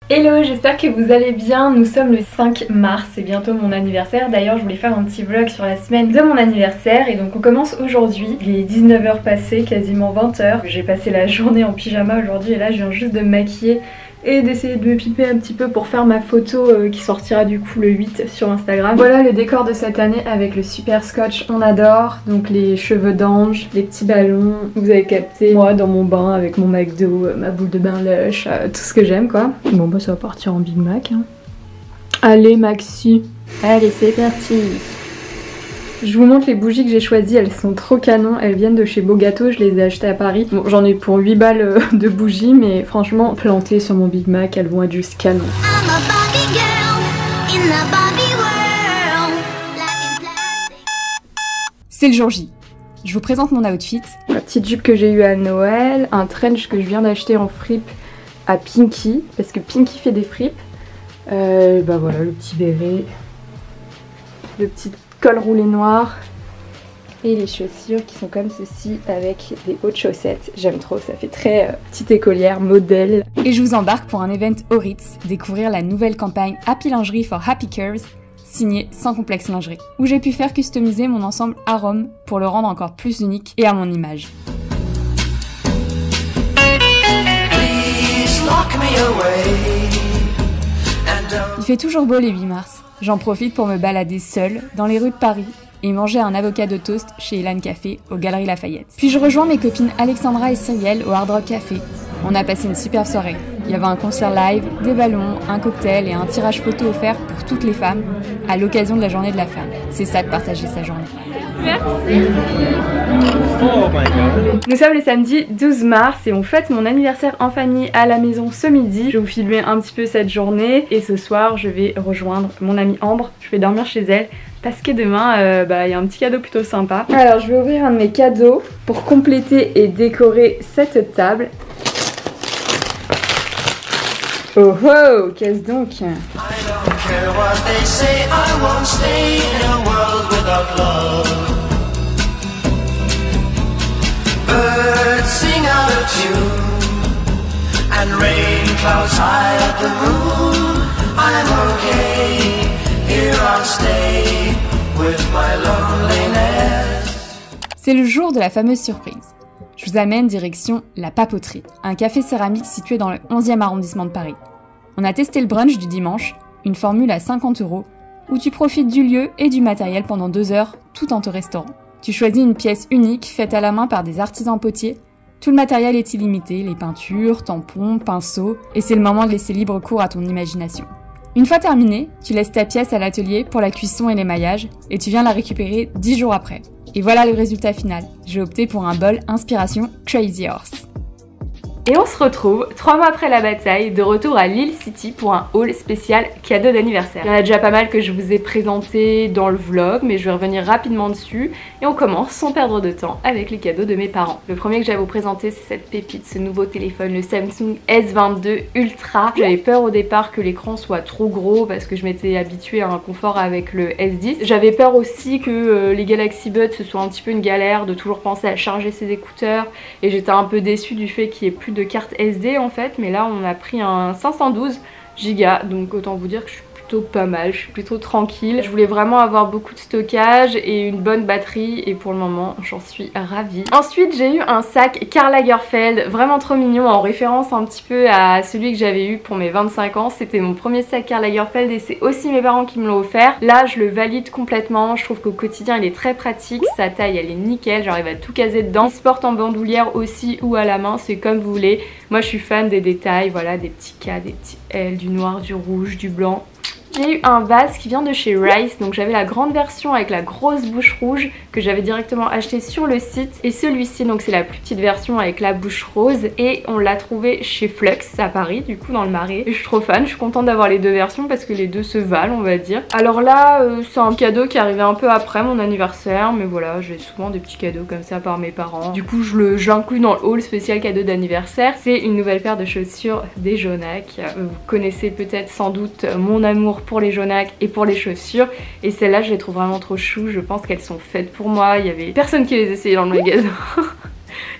Hello, j'espère que vous allez bien. Nous sommes le 5 mars, c'est bientôt mon anniversaire. D'ailleurs, je voulais faire un petit vlog sur la semaine de mon anniversaire. Et donc on commence aujourd'hui. Il est 19h passé, quasiment 20h. J'ai passé la journée en pyjama aujourd'hui et là je viens juste de me maquiller et d'essayer de me piper un petit peu pour faire ma photo qui sortira du coup le 8 sur Instagram. Voilà le décor de cette année avec le super scotch, on adore. Donc les cheveux d'ange, les petits ballons, vous avez capté, moi dans mon bain avec mon McDo, ma boule de bain Lush, tout ce que j'aime quoi. Bon bah ça va partir en Big Mac hein. Allez Maxi, allez c'est parti. Je vous montre les bougies que j'ai choisies, elles sont trop canon, elles viennent de chez Beau Gâteau, je les ai achetées à Paris. Bon, j'en ai pour 8 balles de bougies, mais franchement, plantées sur mon Big Mac, elles vont être juste canon. C'est le jour J. Je vous présente mon outfit. La petite jupe que j'ai eue à Noël, un trench que je viens d'acheter en fripe à Pinky, parce que Pinky fait des fripes. Bah voilà, le petit béret, le petit col roulé noir et les chaussures qui sont comme ceci avec des hautes chaussettes. J'aime trop, ça fait très petite écolière, modèle. Et je vous embarque pour un event au Ritz, découvrir la nouvelle campagne Happy Lingerie for Happy Curves, signée Sans Complexe Lingerie, où j'ai pu faire customiser mon ensemble arôme pour le rendre encore plus unique et à mon image. Il fait toujours beau les 8 mars. J'en profite pour me balader seule dans les rues de Paris et manger un avocat de toast chez Elan Café aux Galeries Lafayette. Puis je rejoins mes copines Alexandra et Cyrielle au Hard Rock Café. On a passé une super soirée. Il y avait un concert live, des ballons, un cocktail et un tirage photo offert pour toutes les femmes à l'occasion de la journée de la femme. C'est ça de partager sa journée. Merci. Oh my God. Nous sommes le samedi 12 mars et on fête mon anniversaire en famille à la maison ce midi. Je vais vous filmer un petit peu cette journée et ce soir je vais rejoindre mon amie Ambre. Je vais dormir chez elle parce que demain il y a un petit cadeau plutôt sympa. Alors je vais ouvrir un de mes cadeaux pour compléter et décorer cette table. Oh oh, qu'est-ce donc? Birds sing out of tune and rain clouds high at the moon. I'm okay, here I'll stay with my loneliness. C'est le jour de la fameuse surprise. Je vous amène direction La Papoterie, un café céramique situé dans le 11e arrondissement de Paris. On a testé le brunch du dimanche, une formule à 50 €, où tu profites du lieu et du matériel pendant 2 heures, tout en te restaurant. Tu choisis une pièce unique faite à la main par des artisans potiers. Tout le matériel est illimité, les peintures, tampons, pinceaux, et c'est le moment de laisser libre cours à ton imagination. Une fois terminé, tu laisses ta pièce à l'atelier pour la cuisson et l'émaillage, et tu viens la récupérer 10 jours après. Et voilà le résultat final. J'ai opté pour un bol inspiration Crazy Horse. Et on se retrouve 3 mois après la bataille, de retour à Lille City pour un haul spécial cadeau d'anniversaire. Il y en a déjà pas mal que je vous ai présenté dans le vlog, mais je vais revenir rapidement dessus. Et on commence sans perdre de temps avec les cadeaux de mes parents. Le premier que j'ai à vous présenter, c'est cette pépite, ce nouveau téléphone, le Samsung S22 Ultra. J'avais peur au départ que l'écran soit trop gros parce que je m'étais habituée à un confort avec le S10. J'avais peur aussi que les Galaxy Buds ce soit un petit peu une galère de toujours penser à charger ses écouteurs. Et j'étais un peu déçue du fait qu'il n'y ait plus de carte SD en fait, mais là on a pris un 512 Go, donc autant vous dire que je suis plutôt pas mal, je suis plutôt tranquille. Je voulais vraiment avoir beaucoup de stockage et une bonne batterie et pour le moment j'en suis ravie. Ensuite j'ai eu un sac Karl Lagerfeld, vraiment trop mignon, en référence un petit peu à celui que j'avais eu pour mes 25 ans. C'était mon premier sac Karl Lagerfeld et c'est aussi mes parents qui me l'ont offert. Là je le valide complètement, je trouve qu'au quotidien il est très pratique, sa taille elle est nickel, j'arrive à tout caser dedans. Il se porte en bandoulière aussi ou à la main, c'est comme vous voulez. Moi je suis fan des détails, voilà, des petits K, des petits L, du noir, du rouge, du blanc. J'ai eu un vase qui vient de chez Rice, donc j'avais la grande version avec la grosse bouche rouge que j'avais directement acheté sur le site, et celui-ci donc c'est la plus petite version avec la bouche rose et on l'a trouvé chez Flux à Paris, du coup dans le Marais. Et je suis trop fan, je suis contente d'avoir les deux versions parce que les deux se valent on va dire. Alors là c'est un cadeau qui arrivait un peu après mon anniversaire, mais voilà j'ai souvent des petits cadeaux comme ça par mes parents. Du coup je l'inclus dans le haul spécial cadeau d'anniversaire. C'est une nouvelle paire de chaussures des Jonac. Vous connaissez peut-être sans doute mon amour pour les Jonac et pour les chaussures, et celles-là je les trouve vraiment trop chou, je pense qu'elles sont faites pour moi, il y avait personne qui les essayait dans le magasin.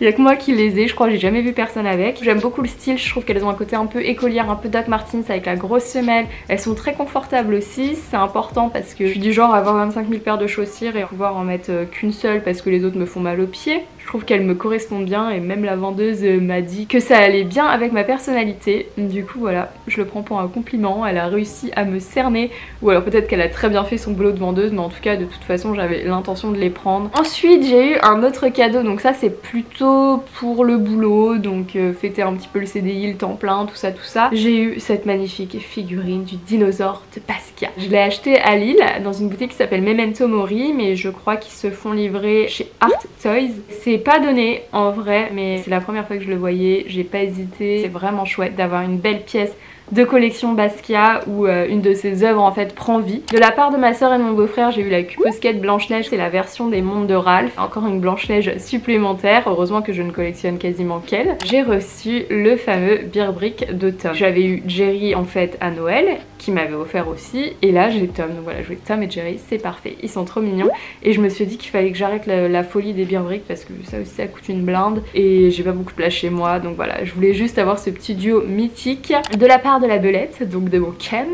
Il y a que moi qui les ai, je crois que j'ai jamais vu personne avec. J'aime beaucoup le style, je trouve qu'elles ont un côté un peu écolière, un peu Doc Martens avec la grosse semelle. Elles sont très confortables aussi, c'est important parce que je suis du genre à avoir 25 000 paires de chaussures et pouvoir en mettre qu'une seule parce que les autres me font mal aux pieds. Je trouve qu'elles me correspondent bien et même la vendeuse m'a dit que ça allait bien avec ma personnalité. Du coup voilà, je le prends pour un compliment, elle a réussi à me cerner ou alors peut-être qu'elle a très bien fait son boulot de vendeuse, mais en tout cas de toute façon j'avais l'intention de les prendre. Ensuite j'ai eu un autre cadeau, donc ça c'est plutôt pour le boulot, donc fêter un petit peu le CDI, le temps plein, tout ça tout ça. J'ai eu cette magnifique figurine du dinosaure de Basquiat. Je l'ai acheté à Lille dans une boutique qui s'appelle Memento Mori, mais je crois qu'ils se font livrer chez Art Toys. C'est pas donné en vrai, mais c'est la première fois que je le voyais, j'ai pas hésité. C'est vraiment chouette d'avoir une belle pièce de collection Basquiat où une de ses œuvres en fait prend vie. De la part de ma soeur et de mon beau-frère, j'ai eu la Cuposquette Blanche-Neige, c'est la version des mondes de Ralph. Encore une Blanche-Neige supplémentaire, heureusement que je ne collectionne quasiment qu'elle. J'ai reçu le fameux Beer Brick de Tom. J'avais eu Jerry en fait à Noël, qui m'avait offert aussi, et là j'ai Tom. Donc voilà, je voulais Tom et Jerry, c'est parfait, ils sont trop mignons. Et je me suis dit qu'il fallait que j'arrête la folie des Beer Brick parce que ça aussi ça coûte une blinde et j'ai pas beaucoup de place chez moi, donc voilà, je voulais juste avoir ce petit duo mythique. De la part de la Belette, donc de mon Ken,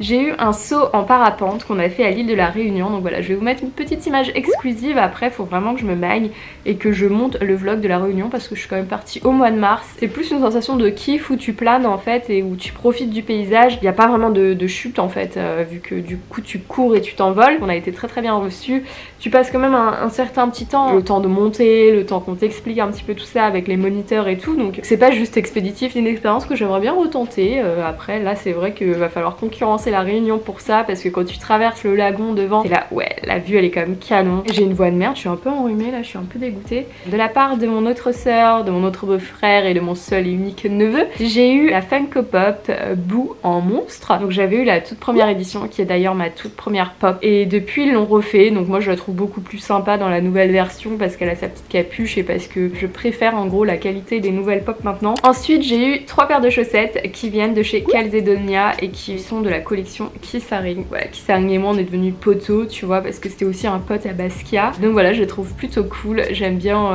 j'ai eu un saut en parapente qu'on a fait à l'île de la Réunion. Donc voilà, je vais vous mettre une petite image exclusive. Après faut vraiment que je me magne et que je monte le vlog de la Réunion parce que je suis quand même partie au mois de mars. C'est plus une sensation de kiff où tu planes en fait et où tu profites du paysage. Il n'y a pas vraiment de chute en fait, vu que du coup tu cours et tu t'envoles. On a été très bien reçus. Tu passes quand même un certain petit temps, le temps de monter, le temps qu'on t'explique un petit peu tout ça avec les moniteurs et tout, donc c'est pas juste expéditif. C'est une expérience que j'aimerais bien retenter. Après là c'est vrai qu'il va falloir concurrencer la Réunion pour ça parce que quand tu traverses le lagon devant, c'est là, ouais, la vue elle est quand même canon. J'ai une voix de merde, je suis un peu enrhumée là, je suis un peu dégoûtée. De la part de mon autre sœur, de mon autre beau-frère et de mon seul et unique neveu, j'ai eu la Funko Pop Boo en monstre. Donc j'avais eu la toute première édition qui est d'ailleurs ma toute première pop et depuis ils l'ont refait, donc moi je la trouve beaucoup plus sympa dans la nouvelle version parce qu'elle a sa petite capuche et parce que je préfère en gros la qualité des nouvelles pop maintenant. Ensuite j'ai eu 3 paires de chaussettes qui viennent de chez Calzedonia et qui sont de la collection Kissaring. Voilà, Kissaring et moi on est devenus potos, tu vois, parce que c'était aussi un pote à Basquiat. Donc voilà, je les trouve plutôt cool. J'aime bien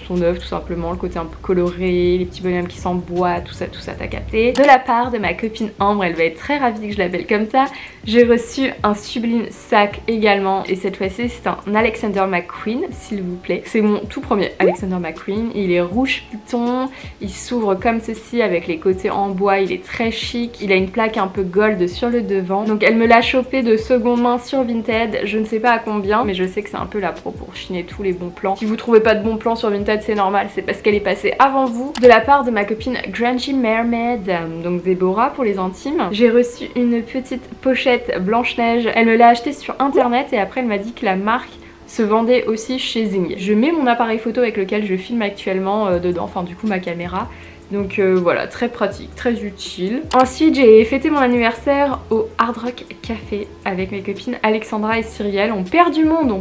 son œuvre tout simplement, le côté un peu coloré, les petits bonhommes qui s'emboîtent, tout ça t'as capté. De la part de ma copine Ambre, elle va être très ravie que je l'appelle comme ça. J'ai reçu un sublime sac également et cette fois-ci c'est un Alexander McQueen, s'il vous plaît. C'est mon tout premier Alexander McQueen. Il est rouge piton, il s'ouvre comme ceci avec les côtés en bois, il est très chic. Il a une plaque un peu gold sur le devant. Donc elle me l'a chopé de seconde main sur Vinted, je ne sais pas à combien, mais je sais que c'est un peu la pro pour chiner tous les bons plans. Si vous trouvez pas de bons plans sur Vinted, c'est normal, c'est parce qu'elle est passée avant vous. De la part de ma copine Grungy Mermaid, donc Déborah pour les intimes, j'ai reçu une petite pochette Blanche-Neige. Elle me l'a achetée sur internet et après elle m'a dit que la marque se vendait aussi chez Zing. Je mets mon appareil photo avec lequel je filme actuellement dedans, enfin du coup ma caméra. Donc voilà, très pratique, très utile. Ensuite j'ai fêté mon anniversaire au Hard Rock Café avec mes copines Alexandra et Cyrielle. On perd du monde.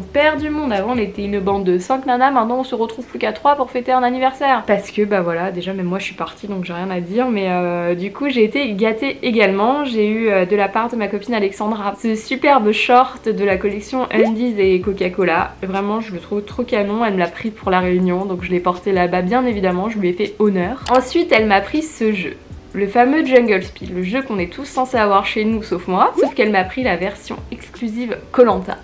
Avant on était une bande de 5 nanas, maintenant on se retrouve plus qu'à 3 pour fêter un anniversaire. Parce que bah voilà, déjà même moi je suis partie donc j'ai rien à dire, mais du coup j'ai été gâtée également. J'ai eu de la part de ma copine Alexandra ce superbe short de la collection Undies et Coca-Cola. Vraiment je le trouve trop canon, elle me l'a pris pour la Réunion donc je l'ai porté là-bas bien évidemment, je lui ai fait honneur. Ensuite elle m'a pris ce jeu, le fameux Jungle Speed, le jeu qu'on est tous censés avoir chez nous sauf moi, sauf qu'elle m'a pris la version exclusive Koh-Lanta.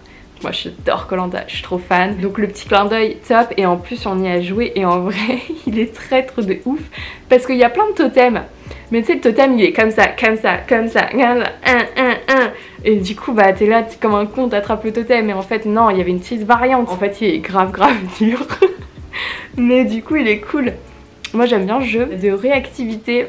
Moi j'adore Koh-Lanta, je suis trop fan. Donc le petit clin d'œil top et en plus on y a joué et en vrai il est traître de ouf parce qu'il y a plein de totems. Mais tu sais le totem il est comme ça, et du coup bah t'es là comme un con, t'attrapes le totem mais en fait non, il y avait une petite variante. En fait il est grave dur mais du coup il est cool. Moi j'aime bien le jeu de réactivité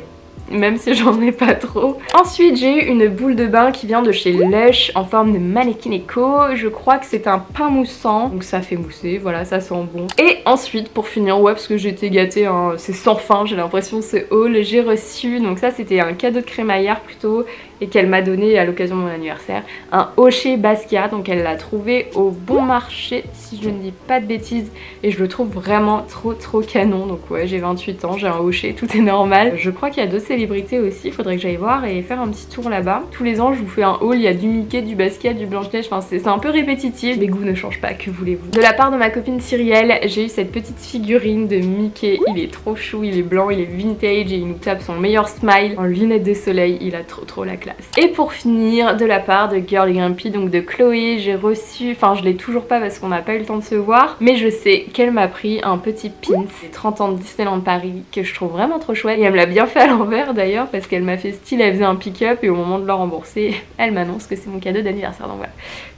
même si j'en ai pas trop. Ensuite j'ai eu une boule de bain qui vient de chez Lush en forme de Mannequin Eco. Je crois que c'est un pain moussant, donc ça fait mousser, voilà ça sent bon. Et ensuite pour finir, ouais parce que j'ai été gâtée, hein, c'est sans fin j'ai l'impression ce haul, j'ai reçu, donc ça c'était un cadeau de crémaillère plutôt et qu'elle m'a donné à l'occasion de mon anniversaire, un Hochet Basquiat, donc elle l'a trouvé au bon marché si je ne dis pas de bêtises et je le trouve vraiment trop canon. Donc ouais j'ai 28 ans, j'ai un Hochet, tout est normal. Je crois qu'il y a 2 célibataires célébrités aussi, faudrait que j'aille voir et faire un petit tour là-bas. Tous les ans je vous fais un haul, il y a du Mickey, du Basquiat, du Blanche-Neige, enfin c'est un peu répétitif. Mes goûts ne changent pas, que voulez-vous. De la part de ma copine Cyrielle, j'ai eu cette petite figurine de Mickey, il est trop chou, il est blanc, il est vintage et il nous tape son meilleur smile en lunettes de soleil, il a trop la classe. Et pour finir, de la part de Girly Grumpy, donc de Chloé, j'ai reçu, enfin je l'ai toujours pas parce qu'on n'a pas eu le temps de se voir, mais je sais qu'elle m'a pris un petit pins 30 ans de Disneyland Paris que je trouve vraiment trop chouette et elle me l'a bien fait à l'envers d'ailleurs parce qu'elle m'a fait style, elle faisait un pick-up et au moment de le rembourser, elle m'annonce que c'est mon cadeau d'anniversaire, donc voilà.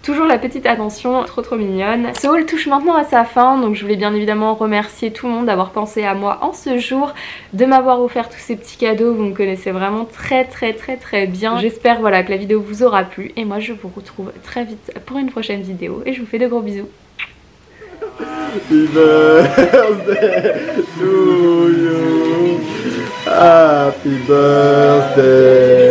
Toujours la petite attention, trop mignonne. Ce haul touche maintenant à sa fin, donc je voulais bien évidemment remercier tout le monde d'avoir pensé à moi en ce jour, de m'avoir offert tous ces petits cadeaux, vous me connaissez vraiment très bien. J'espère voilà que la vidéo vous aura plu et moi je vous retrouve très vite pour une prochaine vidéo et je vous fais de gros bisous. Happy birthday to you. Happy birthday